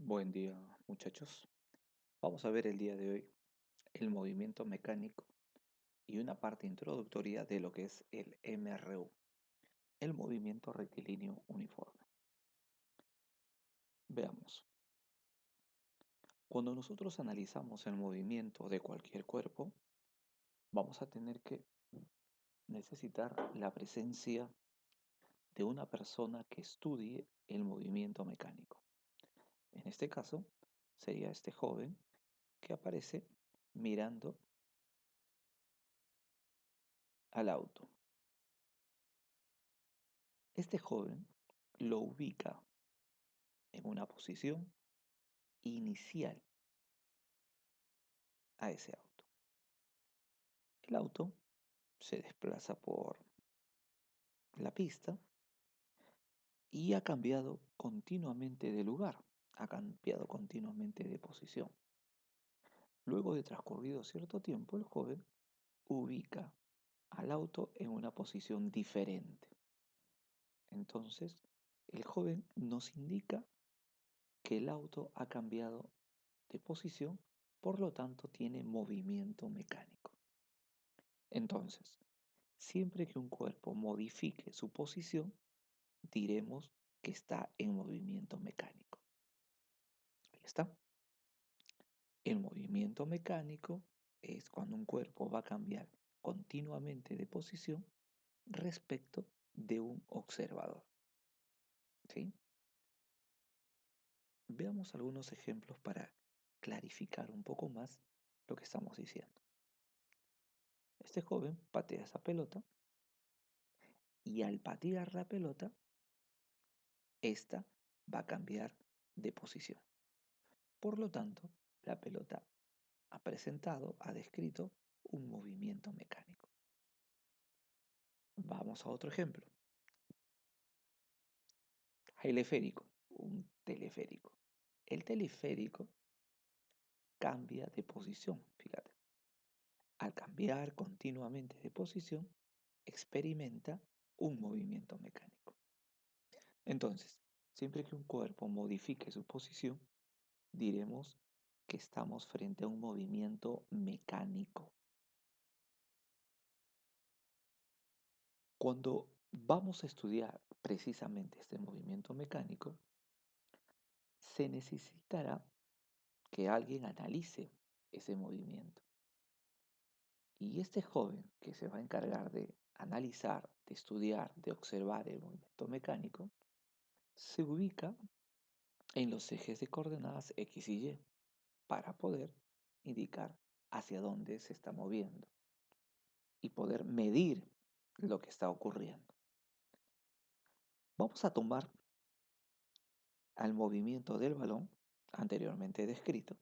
Buen día, muchachos. Vamos a ver el día de hoy el movimiento mecánico y una parte introductoria de lo que es el MRU, el movimiento rectilíneo uniforme. Veamos. Cuando nosotros analizamos el movimiento de cualquier cuerpo, vamos a tener que necesitar la presencia de una persona que estudie el movimiento mecánico. En este caso, sería este joven que aparece mirando al auto. Este joven lo ubica en una posición inicial a ese auto. El auto se desplaza por la pista y ha cambiado continuamente de lugar, ha cambiado continuamente de posición. Luego de transcurrido cierto tiempo, el joven ubica al auto en una posición diferente. Entonces, el joven nos indica que el auto ha cambiado de posición, por lo tanto tiene movimiento mecánico. Entonces, siempre que un cuerpo modifique su posición, diremos que está en movimiento mecánico. Ahí está. El movimiento mecánico es cuando un cuerpo va a cambiar continuamente de posición respecto de un observador. ¿Sí? Veamos algunos ejemplos para clarificar un poco más lo que estamos diciendo. Este joven patea esa pelota y al patear la pelota, esta va a cambiar de posición. Por lo tanto, la pelota ha descrito un movimiento mecánico. Vamos a otro ejemplo. Teleférico, un teleférico. El teleférico cambia de posición, fíjate. Al cambiar continuamente de posición, experimenta un movimiento mecánico. Entonces, siempre que un cuerpo modifique su posición, diremos que estamos frente a un movimiento mecánico. Cuando vamos a estudiar precisamente este movimiento mecánico, se necesitará que alguien analice ese movimiento. Y este joven que se va a encargar de analizar, de estudiar, de observar el movimiento mecánico, se ubica en los ejes de coordenadas X y Y para poder indicar hacia dónde se está moviendo y poder medir lo que está ocurriendo. Vamos a tomar al movimiento del balón anteriormente descrito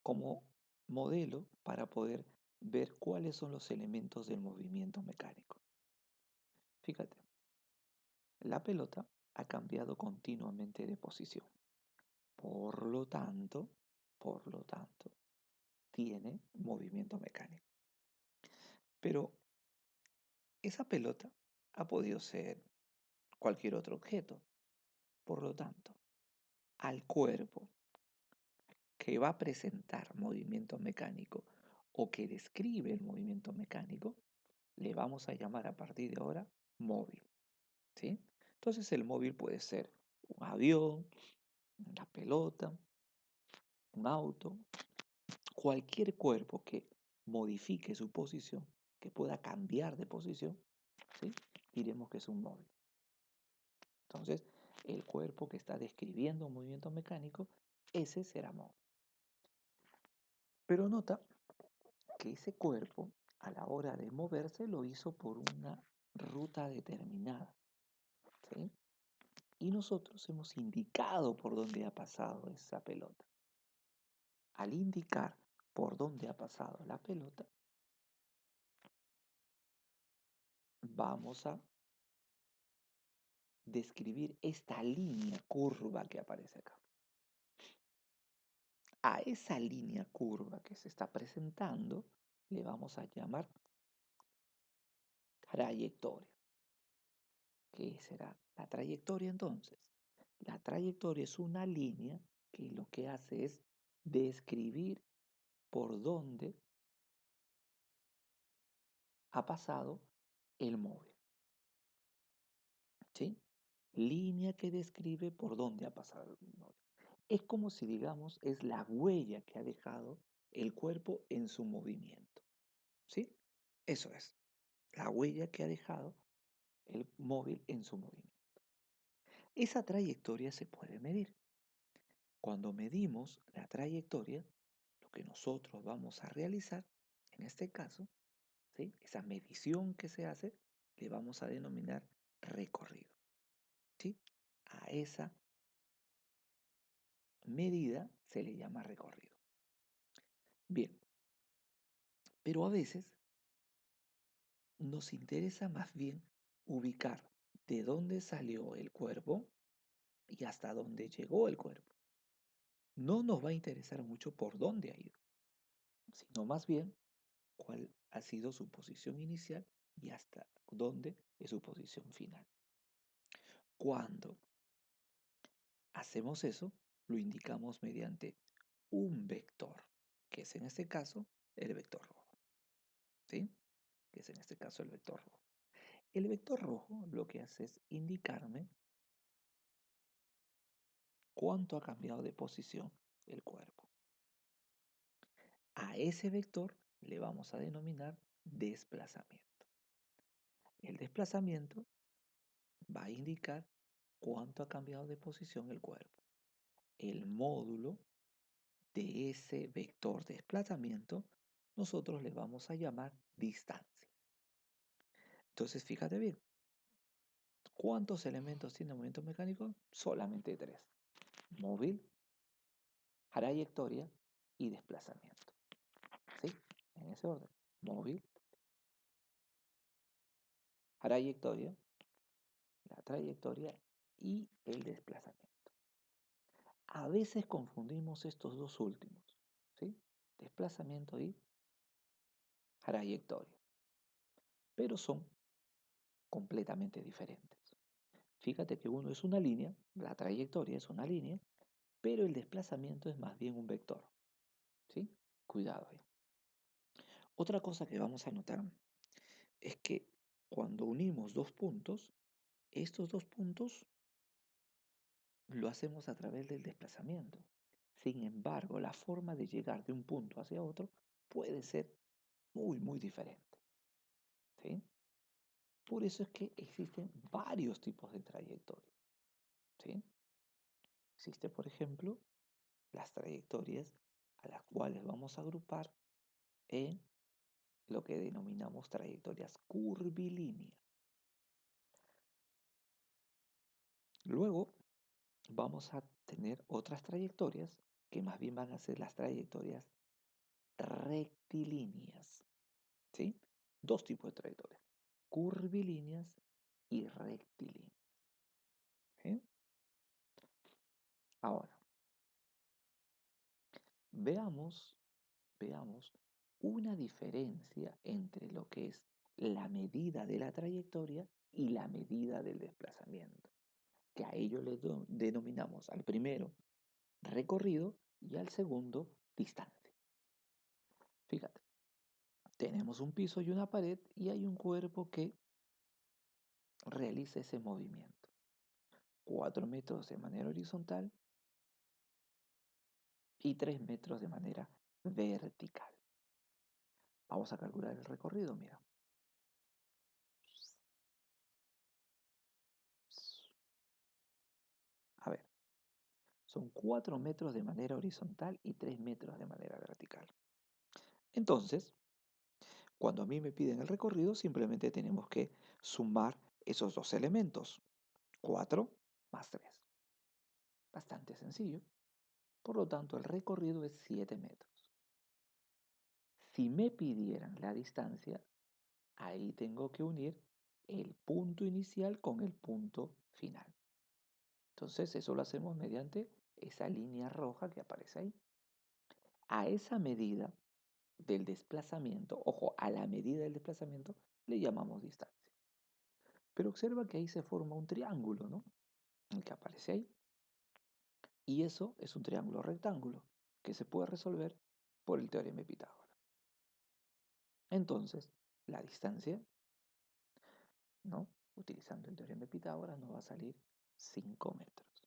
como modelo para poder ver cuáles son los elementos del movimiento mecánico. Fíjate, la pelota ha cambiado continuamente de posición. Por lo tanto, tiene movimiento mecánico. Pero esa pelota ha podido ser cualquier otro objeto. Por lo tanto, al cuerpo que va a presentar movimiento mecánico o que describe el movimiento mecánico, le vamos a llamar a partir de ahora móvil. ¿Sí? Entonces el móvil puede ser un avión, una pelota, un auto, cualquier cuerpo que modifique su posición, que pueda cambiar de posición, ¿sí? Diremos que es un móvil. Entonces, el cuerpo que está describiendo un movimiento mecánico, ese será móvil. Pero nota que ese cuerpo, a la hora de moverse, lo hizo por una ruta determinada, ¿sí? Y nosotros hemos indicado por dónde ha pasado esa pelota. Al indicar por dónde ha pasado la pelota, vamos a describir esta línea curva que aparece acá. A esa línea curva que se está presentando le vamos a llamar trayectoria. ¿Qué será la trayectoria entonces? La trayectoria es una línea que lo que hace es describir por dónde ha pasado el móvil. ¿Sí? Línea que describe por dónde ha pasado el móvil. Es como si, digamos, es la huella que ha dejado el cuerpo en su movimiento. ¿Sí? Eso es, la huella que ha dejado el móvil en su movimiento. Esa trayectoria se puede medir. Cuando medimos la trayectoria, lo que nosotros vamos a realizar, en este caso, ¿sí? Esa medición que se hace, le vamos a denominar recorrido. ¿Sí? A esa medida se le llama recorrido. Bien, pero a veces nos interesa más bien ubicar de dónde salió el cuerpo y hasta dónde llegó el cuerpo. No nos va a interesar mucho por dónde ha ido, sino más bien cuál ha sido su posición inicial y hasta dónde es su posición final. Cuando hacemos eso, lo indicamos mediante un vector, que es en este caso el vector rojo. ¿Sí? Que es en este caso el vector rojo. El vector rojo lo que hace es indicarme cuánto ha cambiado de posición el cuerpo. A ese vector le vamos a denominar desplazamiento. El desplazamiento va a indicar cuánto ha cambiado de posición el cuerpo. El módulo de ese vector de desplazamiento nosotros le vamos a llamar distancia. Entonces fíjate bien, ¿cuántos elementos tiene el movimiento mecánico? Solamente tres: móvil, trayectoria y desplazamiento. ¿Sí? En ese orden: móvil, trayectoria, la trayectoria y el desplazamiento. A veces confundimos estos dos últimos, ¿sí? Desplazamiento y trayectoria, pero son completamente diferentes. Fíjate que uno es una línea, la trayectoria es una línea, pero el desplazamiento es más bien un vector, ¿sí? Cuidado ahí. Otra cosa que vamos a notar es que cuando unimos dos puntos, estos dos puntos lo hacemos a través del desplazamiento. Sin embargo, la forma de llegar de un punto hacia otro puede ser muy diferente, ¿sí? Por eso es que existen varios tipos de trayectorias, ¿sí? Existe, por ejemplo, las trayectorias a las cuales vamos a agrupar en lo que denominamos trayectorias curvilíneas. Luego vamos a tener otras trayectorias que más bien van a ser las trayectorias rectilíneas, ¿sí? Dos tipos de trayectorias: curvilíneas y rectilíneas. ¿Sí? Ahora, veamos una diferencia entre lo que es la medida de la trayectoria y la medida del desplazamiento, que a ello le denominamos al primero recorrido y al segundo distancia. Fíjate, tenemos un piso y una pared y hay un cuerpo que realiza ese movimiento. 4 metros de manera horizontal y 3 metros de manera vertical. Vamos a calcular el recorrido, mira. A ver, son 4 metros de manera horizontal y 3 metros de manera vertical. Entonces, cuando a mí me piden el recorrido, simplemente tenemos que sumar esos dos elementos: 4 más 3. Bastante sencillo. Por lo tanto, el recorrido es 7 metros. Si me pidieran la distancia, ahí tengo que unir el punto inicial con el punto final. Entonces, eso lo hacemos mediante esa línea roja que aparece ahí. A esa medida del desplazamiento, ojo, a la medida del desplazamiento le llamamos distancia. Pero observa que ahí se forma un triángulo, ¿no? El que aparece ahí. Y eso es un triángulo rectángulo que se puede resolver por el teorema de Pitágoras. Entonces, la distancia, ¿no? Utilizando el teorema de Pitágoras nos va a salir 5 metros.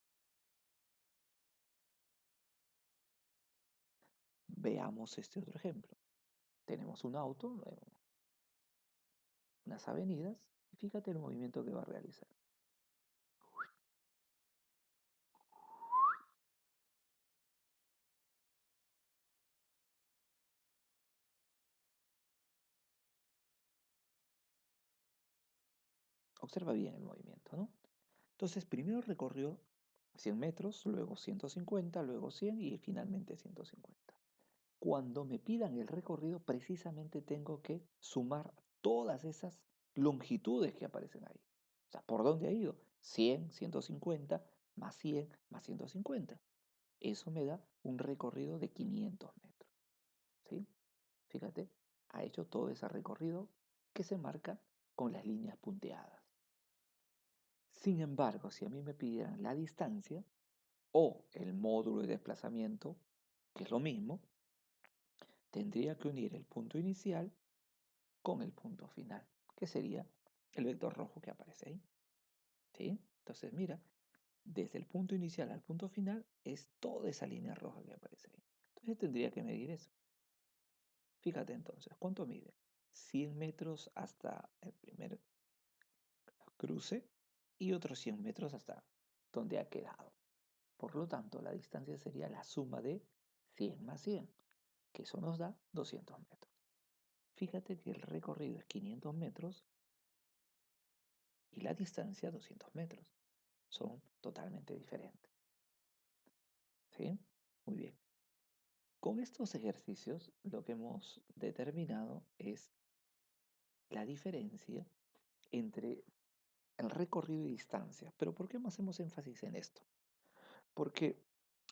Veamos este otro ejemplo. Tenemos un auto, unas avenidas, y fíjate el movimiento que va a realizar. Observa bien el movimiento, ¿no? Entonces, primero recorrió 100 metros, luego 150, luego 100 y finalmente 150. Cuando me pidan el recorrido, precisamente tengo que sumar todas esas longitudes que aparecen ahí. O sea, ¿por dónde ha ido? 100, 150, más 100, más 150. Eso me da un recorrido de 500 metros. ¿Sí? Fíjate, ha hecho todo ese recorrido que se marca con las líneas punteadas. Sin embargo, si a mí me pidieran la distancia o el módulo de desplazamiento, que es lo mismo, tendría que unir el punto inicial con el punto final, que sería el vector rojo que aparece ahí. ¿Sí? Entonces, mira, desde el punto inicial al punto final es toda esa línea roja que aparece ahí. Entonces tendría que medir eso. Fíjate entonces, ¿cuánto mide? 100 metros hasta el primer cruce y otros 100 metros hasta donde ha quedado. Por lo tanto, la distancia sería la suma de 100 más 100, que eso nos da 200 metros. Fíjate que el recorrido es 500 metros y la distancia 200 metros. Son totalmente diferentes. ¿Sí? Muy bien. Con estos ejercicios lo que hemos determinado es la diferencia entre el recorrido y distancia. Pero ¿por qué hacemos énfasis en esto? Porque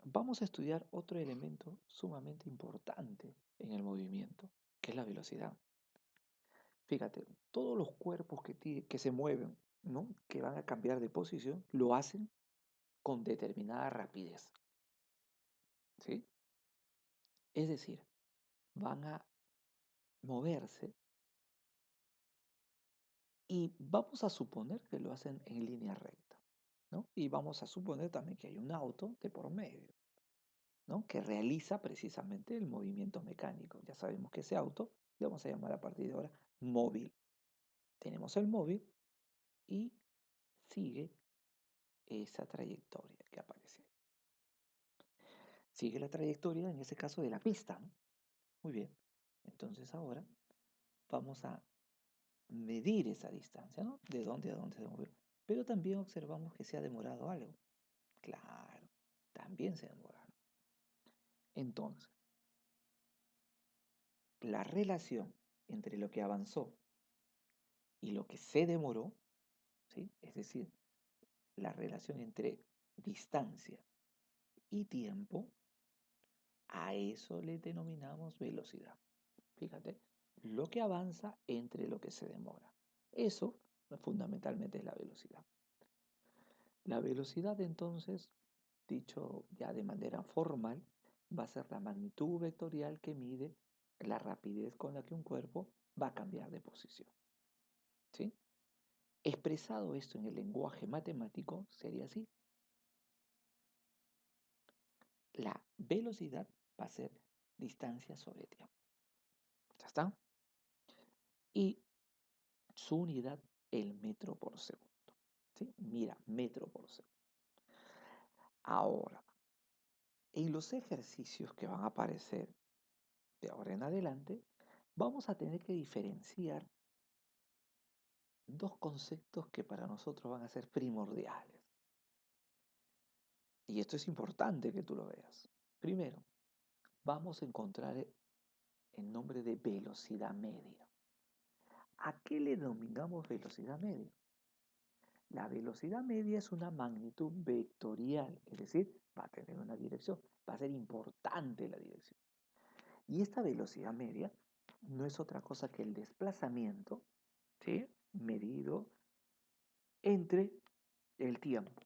vamos a estudiar otro elemento sumamente importante en el movimiento, que es la velocidad. Fíjate, todos los cuerpos que se mueven, ¿no? Que van a cambiar de posición, lo hacen con determinada rapidez. ¿Sí? Es decir, van a moverse y vamos a suponer que lo hacen en línea recta, ¿no? Y vamos a suponer también que hay un auto de por medio, ¿no? Que realiza precisamente el movimiento mecánico. Ya sabemos que ese auto le vamos a llamar a partir de ahora móvil. Tenemos el móvil y sigue esa trayectoria que aparece. Sigue la trayectoria, en ese caso, de la pista, ¿no? Muy bien. Entonces ahora vamos a medir esa distancia, ¿no? De dónde a dónde se movió. Pero también observamos que se ha demorado algo. Claro, también se demoraron. Entonces, la relación entre lo que avanzó y lo que se demoró, ¿sí? Es decir, la relación entre distancia y tiempo, a eso le denominamos velocidad. Fíjate, lo que avanza entre lo que se demora. Eso fundamentalmente es la velocidad. La velocidad entonces, dicho ya de manera formal, va a ser la magnitud vectorial que mide la rapidez con la que un cuerpo va a cambiar de posición. ¿Sí? Expresado esto en el lenguaje matemático sería así. La velocidad va a ser distancia sobre tiempo. ¿Ya está? Y su unidad, el metro por segundo. ¿Sí? Mira, metro por segundo. Ahora, en los ejercicios que van a aparecer de ahora en adelante, vamos a tener que diferenciar dos conceptos que para nosotros van a ser primordiales. Y esto es importante que tú lo veas. Primero, vamos a encontrar el nombre de velocidad media. ¿A qué le denominamos velocidad media? La velocidad media es una magnitud vectorial, es decir, va a tener una dirección, va a ser importante la dirección. Y esta velocidad media no es otra cosa que el desplazamiento, ¿sí? Medido entre el tiempo.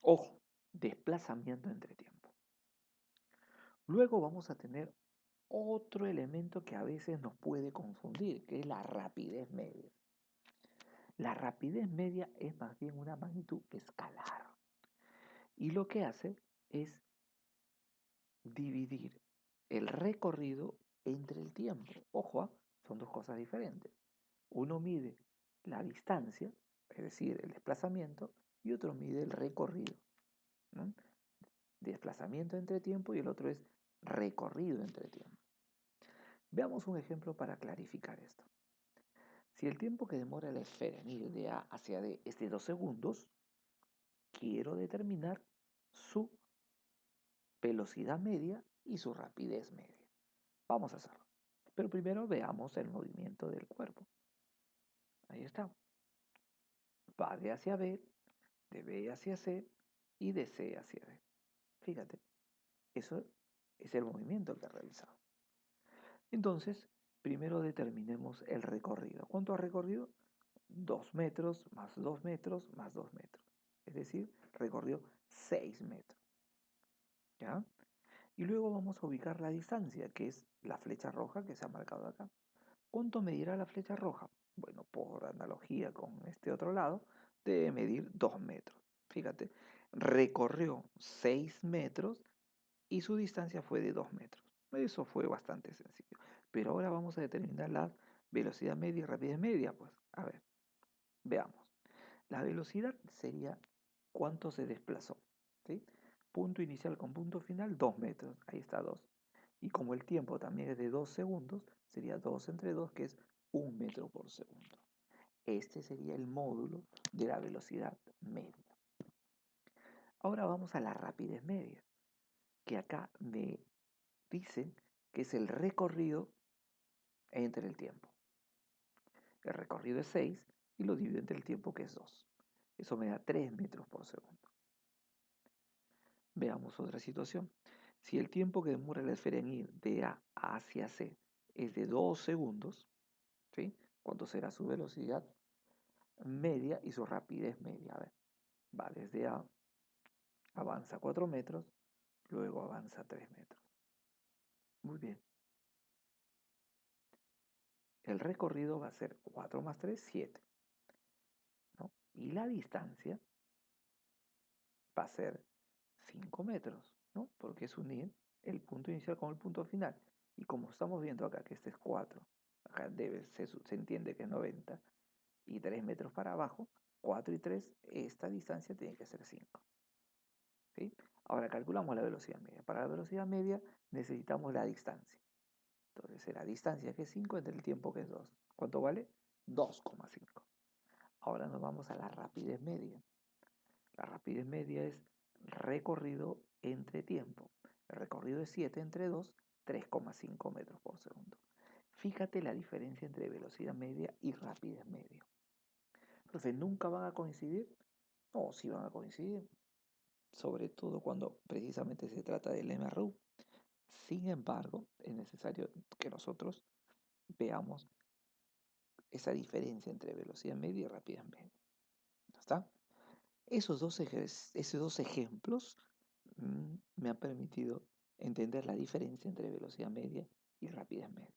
Ojo, desplazamiento entre tiempo. Luego vamos a tener otro elemento que a veces nos puede confundir, que es la rapidez media. La rapidez media es más bien una magnitud escalar. Y lo que hace es dividir el recorrido entre el tiempo. Ojo, son dos cosas diferentes. Uno mide la distancia, es decir, el desplazamiento, y otro mide el recorrido, ¿no? Desplazamiento entre tiempo y el otro es recorrido entre tiempo. Veamos un ejemplo para clarificar esto. Si el tiempo que demora la esfera en ir de A hacia D es de 2 segundos, quiero determinar su velocidad media y su rapidez media. Vamos a hacerlo. Pero primero veamos el movimiento del cuerpo. Ahí está. Va de hacia B, de B hacia C y de C hacia D. Fíjate, eso es el movimiento que ha realizado. Entonces, primero determinemos el recorrido. ¿Cuánto ha recorrido? 2 metros más 2 metros más 2 metros. Es decir, recorrió 6 metros. ¿Ya? Y luego vamos a ubicar la distancia, que es la flecha roja que se ha marcado acá. ¿Cuánto medirá la flecha roja? Bueno, por analogía con este otro lado, debe medir 2 metros. Fíjate, recorrió 6 metros y su distancia fue de 2 metros. Eso fue bastante sencillo. Pero ahora vamos a determinar la velocidad media y rapidez media. Pues, a ver, veamos. La velocidad sería cuánto se desplazó. ¿Sí? Punto inicial con punto final, 2 metros. Ahí está 2. Y como el tiempo también es de 2 segundos, sería 2 entre 2, que es 1 metro por segundo. Este sería el módulo de la velocidad media. Ahora vamos a la rapidez media, que acá me dicen que es el recorrido entre el tiempo. El recorrido es 6 y lo divido entre el tiempo, que es 2. Eso me da 3 metros por segundo. Veamos otra situación. Si el tiempo que demora la esfera en ir de A hacia C es de 2 segundos, ¿sí? ¿Cuánto será su velocidad media y su rapidez media? A ver, va desde A, avanza 4 metros, luego avanza 3 metros. Muy bien. El recorrido va a ser 4 más 3, 7. ¿No? Y la distancia va a ser 5 metros, ¿no? Porque es unir el punto inicial con el punto final. Y como estamos viendo acá que este es 4, acá se entiende que es 90, y 3 metros para abajo, 4 y 3, esta distancia tiene que ser 5. ¿Sí? Ahora calculamos la velocidad media. Para la velocidad media necesitamos la distancia. Entonces será distancia que es 5 entre el tiempo que es 2. ¿Cuánto vale? 2,5. Ahora nos vamos a la rapidez media. La rapidez media es recorrido entre tiempo. El recorrido es 7 entre 2, 3,5 metros por segundo. Fíjate la diferencia entre velocidad media y rapidez media. Entonces, ¿nunca van a coincidir? No, sí van a coincidir. Sobre todo cuando precisamente se trata del MRU. Sin embargo, es necesario que nosotros veamos esa diferencia entre velocidad media y rapidez media. ¿Está? Esos dos ejemplos me han permitido entender la diferencia entre velocidad media y rapidez media.